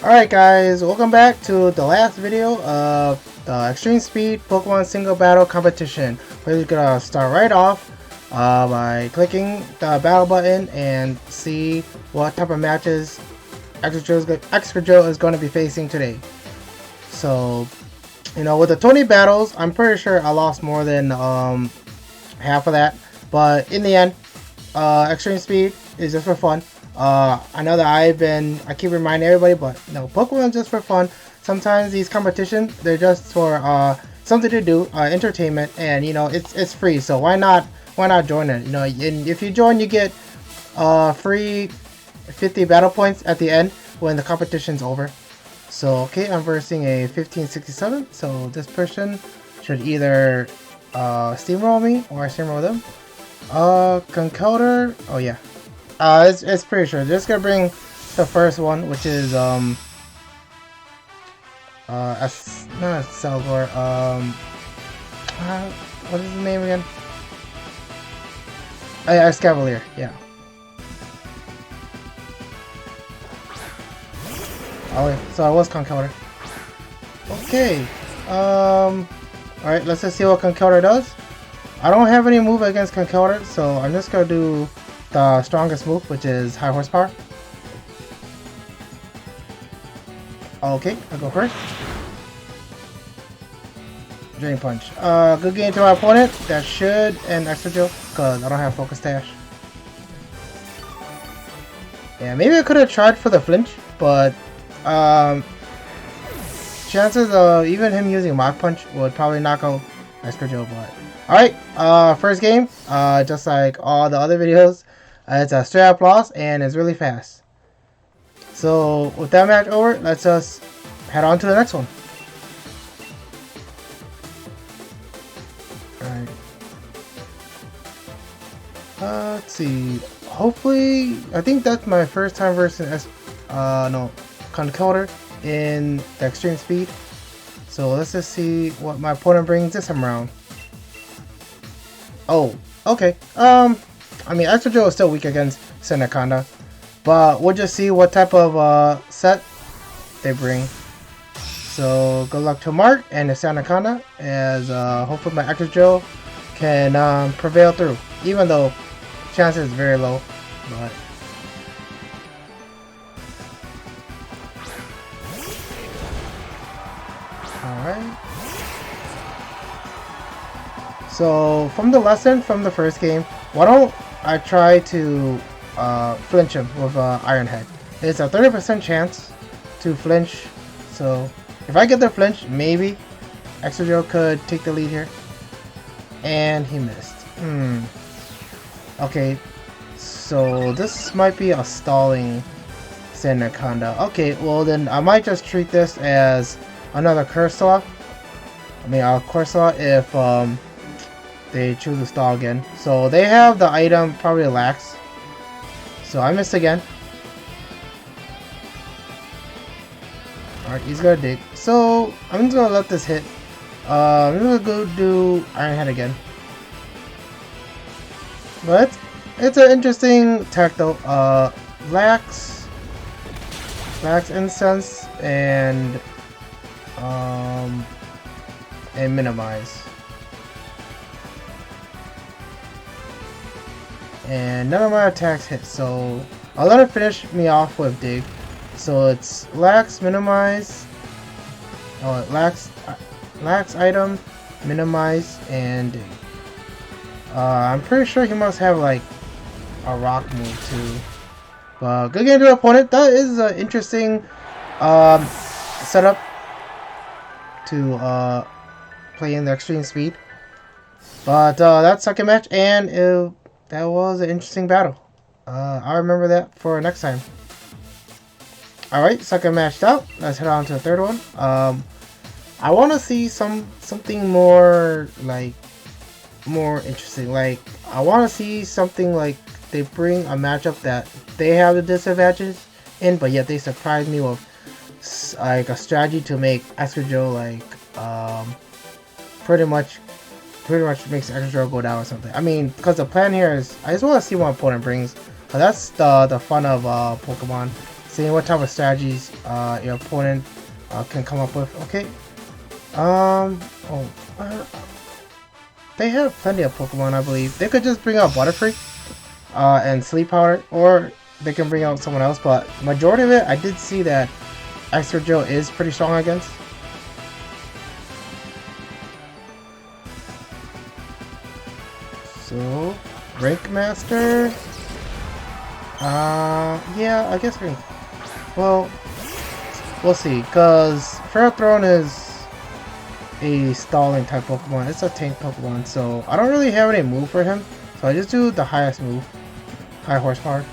Alright guys, welcome back to the last video of the Extreme Speed Pokemon Single Battle Competition. We're just gonna start right off by clicking the battle button and see what type of matches Excadrill is going to be facing today. So, you know, with the 20 battles, I'm pretty sure I lost more than half of that. But in the end, Extreme Speed is just for fun. I know that I keep reminding everybody, but no, Pokemon just for fun. Sometimes these competitions, they're just for something to do, entertainment, and you know, it's free. So why not join it? You know, and if you join, you get free 50 battle points at the end when the competition's over. So okay, I'm versing a 1567. So this person should either steamroll me or steamroll them. Conkeldurr. Oh yeah. It's pretty sure. Just gonna bring the first one, which is not Selgor. What is his name again? Oh yeah, Escavalier. Yeah. Oh yeah, so it was Conkeldurr. Okay. Alright, let's just see what Conkeldurr does. I don't have any move against Conkeldurr, so I'm just gonna do the strongest move, which is high horsepower. Okay, I'll go first. Drain Punch. Good game to my opponent. That should end Excadrill, because I don't have Focus Dash. Yeah, maybe I could have tried for the flinch, but chances of even him using Mach Punch would probably knock out Excadrill, but alright, first game, just like all the other videos, it's a straight up loss and it's really fast. So with that match over, let's just head on to the next one. Alright. Let's see. Hopefully, I think that's my first time versus Conkeldurr in the Extreme Speed. So let's just see what my opponent brings this time around. Oh, okay. I mean, Excadrill is still weak against Sandaconda, but we'll just see what type of set they bring. So good luck to Mark and the Sandaconda, as hopefully my Excadrill can prevail through, even though chances is very low. But alright. So from the lesson from the first game, why don't I try to flinch him with Iron Head? It's a 30% chance to flinch, so if I get the flinch, maybe Excadrill could take the lead here. And he missed. Okay, so this might be a stalling Sandaconda. Okay, well then I might just treat this as another Corsola. I mean, Corsola if they choose to stall again. So they have the item probably Lax. So I missed again. Alright, he's gonna dig. So I'm just gonna let this hit. I'm gonna go do Iron Head again. But it's an interesting tech though. Lax Incense and Minimize. And none of my attacks hit, so I'll let her finish me off with Dig. So it's Lax, Minimize, Lax item, Minimize, and Dig. I'm pretty sure he must have like a rock move too. But good game to opponent. That is an interesting setup to play in the Extreme Speed. But that second match, and that was an interesting battle. I'll remember that for next time. Alright, second match out. Let's head on to the third one. I want to see something more interesting. Like, I want to see something like they bring a matchup that they have the disadvantages in, but yet they surprise me with like a strategy to make Excadrill like pretty much makes Excadrill go down or something. I mean, because the plan here is I just want to see what my opponent brings. Cause that's the fun of Pokemon. seeing what type of strategies your opponent can come up with. Okay. They have plenty of Pokemon, I believe. They could just bring out Butterfree and Sleep Powder, or they can bring out someone else, but majority of it, I did see that Excadrill is pretty strong against. So, Rank Master. Yeah, I guess we can. Well, we'll see, because Ferrothorn is a stalling type Pokemon. It's a tank Pokemon, so I don't really have any move for him. So I just do the highest move, high horsepower.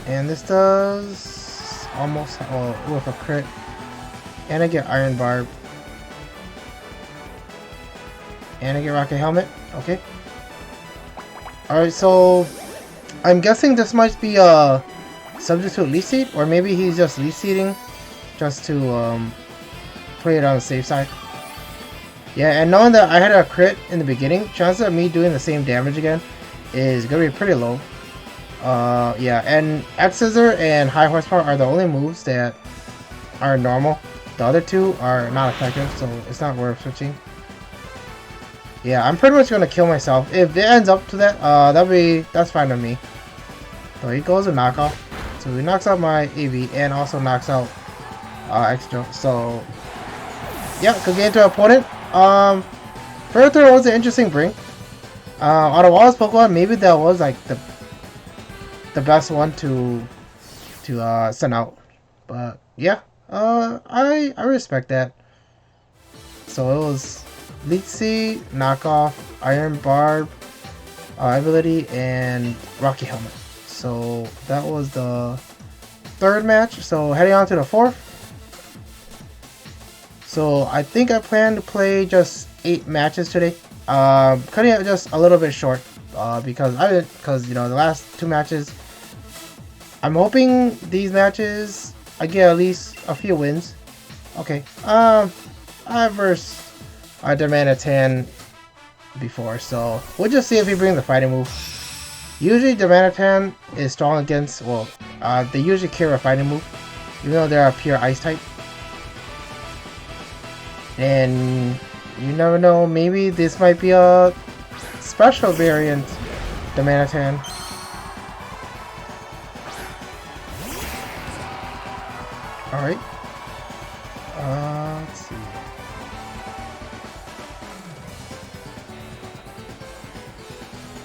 And this does almost with a crit, and I get Iron Barb, and I get Rocket Helmet. Okay. All right, so I'm guessing this might be subject to Leaf Seed, or maybe he's just Leaf Seeding just to play it on the safe side. Yeah, and knowing that I had a crit in the beginning, chances of me doing the same damage again is gonna be pretty low. Yeah, and X-Scissor and High Horsepower are the only moves that are normal. The other two are not effective, so it's not worth switching. Yeah, I'm pretty much gonna kill myself. If it ends up to that, that's fine with me. So he goes a knockoff. So he knocks out my AV and also knocks out Excadrill. So yeah, could get into an opponent. Ferrothorn was an interesting bring. Out of all his Pokemon, maybe that was like the best one to send out. But yeah, I respect that. So it was Leech Seed, Knockoff, Iron Barb, ability, and Rocky Helmet. So that was the third match. So heading on to the fourth. So I think I plan to play just 8 matches today. Cutting it just a little bit short because you know, the last 2 matches. I'm hoping these matches I get at least a few wins. Okay. I versed Darmanitan before, so we'll just see if he brings the fighting move. Usually Darmanitan is strong against, well, they usually carry a fighting move, even though they're a pure ice type. And you never know, maybe this might be a special variant Darmanitan. Alright. Let's see.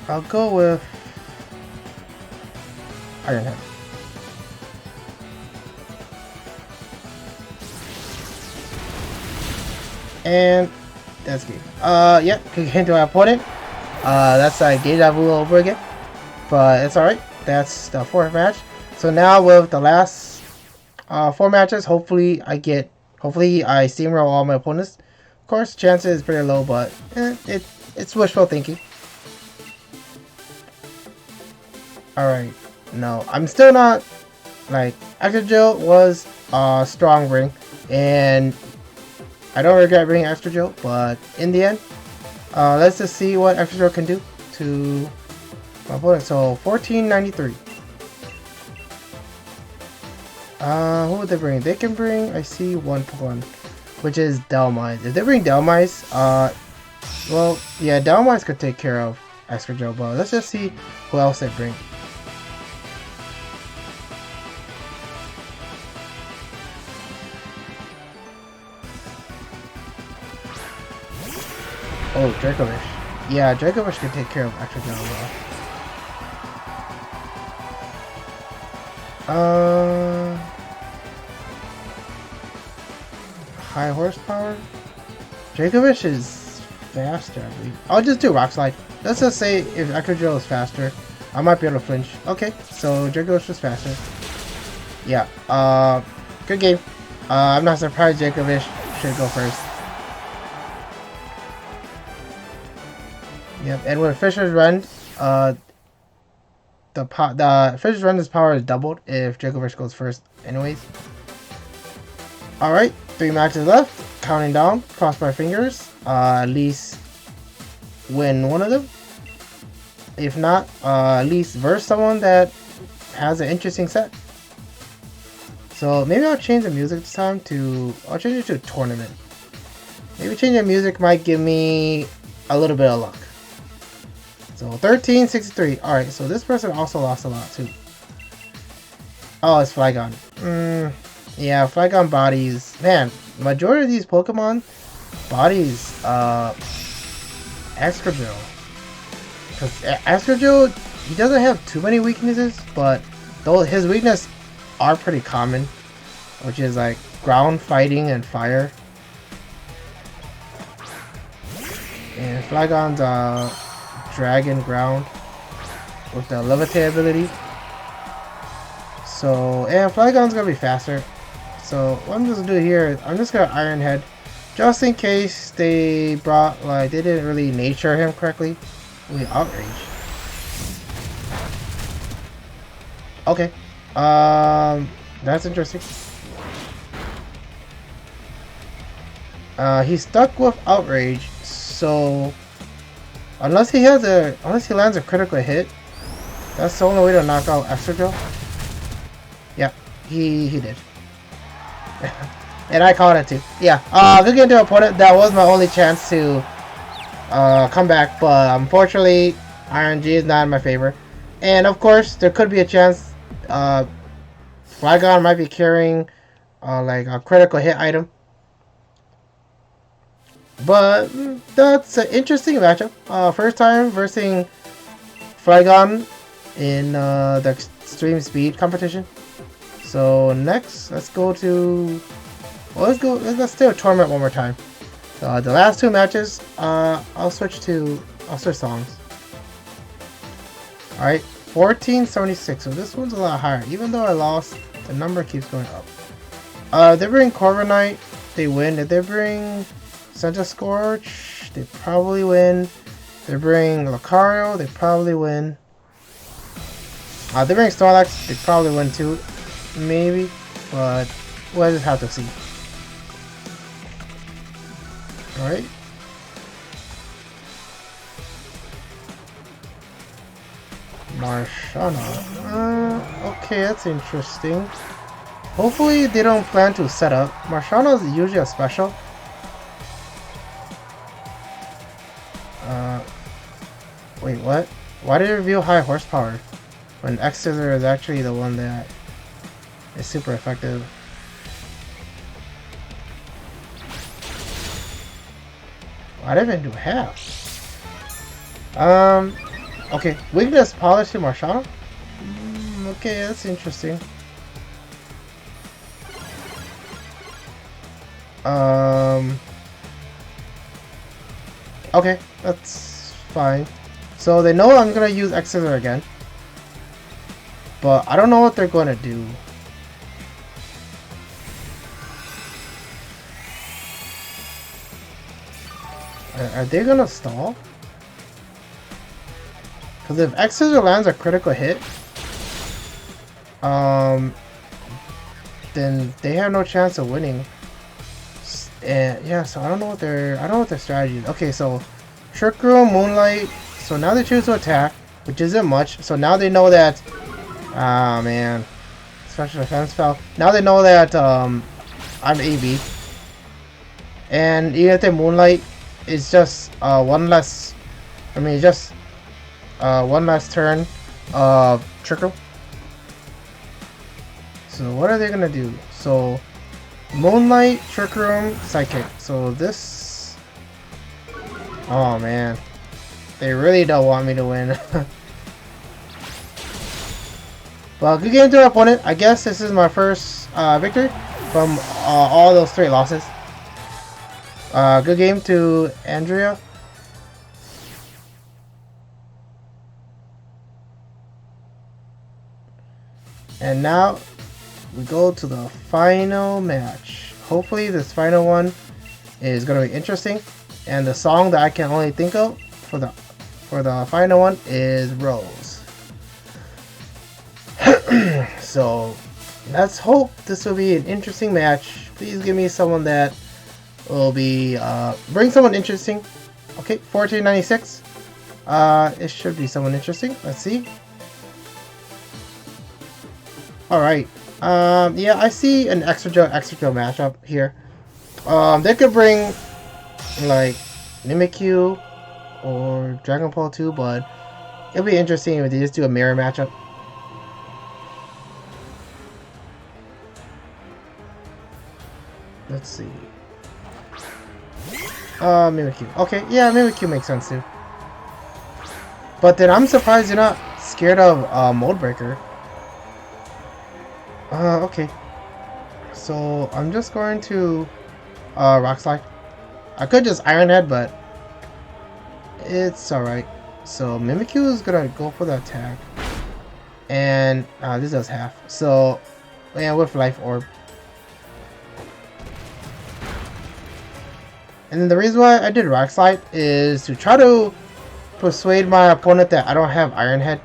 I'll go with Iron Head. And that's game. Yeah, can get into our opponent. That's like deja vu all over again. But it's alright. That's the 4th match. So now with the last 4 matches, hopefully I steamroll all my opponents. Of course, chances is pretty low, but it's wishful thinking. Alright, no, I'm still not, like, Excadrill was a strong ring, and I don't regret bringing Excadrill, but in the end, let's just see what Excadrill can do to my opponent. So, 1493. Who would they bring? They can bring, I see one Pokemon, which is Dhelmise. If they bring Dhelmise, well, yeah, Dhelmise could take care of Excadrill, but let's just see who else they bring. Oh, Dracovish. Yeah, Dracovish could take care of Excadrill as well. High horsepower? Dracovish is faster, I believe. I'll just do Rock Slide. Let's just say if Excadrill is faster, I might be able to flinch. Okay, so Dracovish is faster. Yeah, good game. I'm not surprised Dracovish should go first. Yep, and with Fisher's Rend, the Fisher's Rend's power is doubled if Dracovish goes first anyways. Alright, 3 matches left. Counting down, cross my fingers. At least win one of them. If not, at least verse someone that has an interesting set. So maybe I'll change the music this time to, I'll change it to a tournament. Maybe changing the music might give me a little bit of luck. So 1363. Alright, so this person also lost a lot too. Oh, it's Flygon. Yeah, Flygon bodies. Man, majority of these Pokemon bodies Excadrill. Because Excadrill, he doesn't have too many weaknesses, but though his weaknesses are pretty common, which is like ground fighting and fire. And Flygon's dragon ground with the levitate ability. So, and Flygon's gonna be faster. So what I'm just gonna do here is I'm just gonna Iron Head, just in case they brought, like, they didn't really nature him correctly. Wait, Outrage. Okay. That's interesting. He's stuck with Outrage, so unless he lands a critical hit, that's the only way to knock out Excadrill. Yeah, he did. And I called it too. Yeah, good game to opponent. That was my only chance to come back, but unfortunately, Iron G is not in my favor. And of course, there could be a chance Flygon might be carrying like a critical hit item. But that's an interesting matchup. First time versus Flygon in the Extreme Speed competition. So next, let's go to, well, let's do a tournament one more time. The last two matches, I'll switch songs. Alright, 1476. So this one's a lot higher. Even though I lost, the number keeps going up. They bring Corviknight, they win. If they bring Centiskorch, they probably win. They bring Lucario, they probably win. They bring Snorlax, they probably win too. Maybe, but we'll just have to see. Alright. Marshana. Okay, that's interesting. Hopefully they don't plan to set up. Marshana is usually a special. Wait, what? Why did it reveal high horsepower when X-Scissor is actually the one that is super effective? I didn't even do half. Okay, weakness polish to Marshana? Okay, that's interesting. Okay, that's fine. So they know I'm gonna use X-Scissor again, but I don't know what they're gonna do. Are they gonna stall? Because if X-Scissor lands a critical hit, then they have no chance of winning. And yeah, so I don't know what their strategy is. Okay, so Trick Room, Moonlight. So now they choose to attack, which isn't much. So now they know that, ah man, special defense fell. Now they know that I'm AB, and even if they Moonlight, it's just one less. I mean, just one last turn of Trick Room. So what are they gonna do? So Moonlight, Trick Room, Psychic. So this, oh man, they really don't want me to win. Well, good game to our opponent. I guess this is my first victory from all those 3 losses. Good game to Andrea. And now we go to the final match. Hopefully this final one is going to be interesting. And the song that I can only think of for the final one is Rose. So let's hope this will be an interesting match. Please give me someone that will be bring someone interesting. Okay, 1496. It should be somewhat interesting. Let's see. Alright. Yeah, I see an Extra Joe matchup here. They could bring, like, Mimikyu or Dragon Ball 2, but it'll be interesting if they just do a mirror matchup. Let's see. Mimikyu. Okay, yeah, Mimikyu makes sense too. But then I'm surprised you're not scared of Mold Breaker. Okay. So I'm just going to Rock Slide. I could just Iron Head, but it's alright. So Mimikyu is gonna go for the attack. And this does half. So yeah, with Life Orb. And then the reason why I did Rock Slide is to try to persuade my opponent that I don't have Iron Head.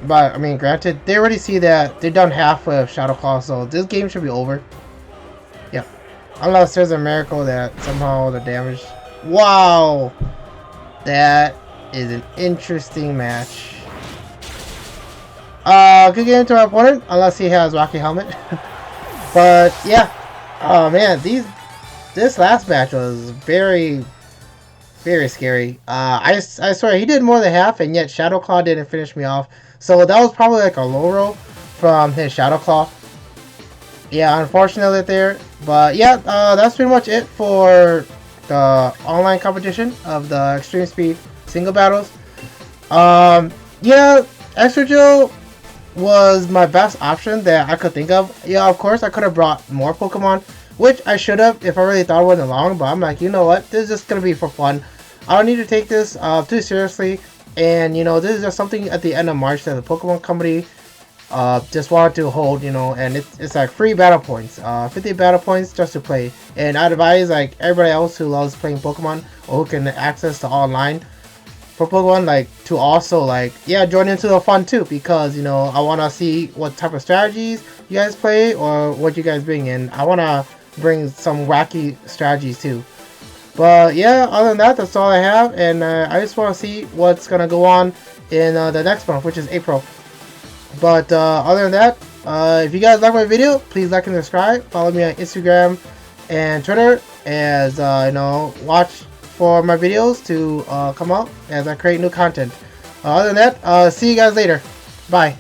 But I mean, granted, they already see that they've done half with Shadow Claw, so this game should be over. Yep. Unless there's a miracle that somehow the damage. Wow! That is an interesting match. Good game to my opponent, unless he has Rocky Helmet. But yeah. Oh man, this last match was very scary. I swear he did more than half, and yet Shadow Claw didn't finish me off. So that was probably like a low roll from his Shadow Claw. Yeah, unfortunately there. But yeah, that's pretty much it for the online competition of the Extreme Speed single battles. Yeah, Extra Joe was my best option that I could think of. Yeah, of course I could have brought more Pokemon, which I should have if I really thought it wasn't long, but I'm like, you know what, this is just gonna be for fun. I don't need to take this too seriously, and you know, this is just something at the end of March that the Pokemon company just wanted to hold, you know, and it's like free battle points, 50 battle points just to play. And I advise like everybody else who loves playing Pokemon or who can access to online for Pokemon, like, to also like, yeah, join into the fun too, because you know, I want to see what type of strategies you guys play or what you guys bring in. I want to bring some wacky strategies too. But yeah, other than that, that's all I have, and I just want to see what's gonna go on in the next month, which is April. But other than that, if you guys like my video, please like and subscribe. Follow me on Instagram and Twitter, as you know, watch for my videos to come out as I create new content. Other than that, see you guys later. Bye.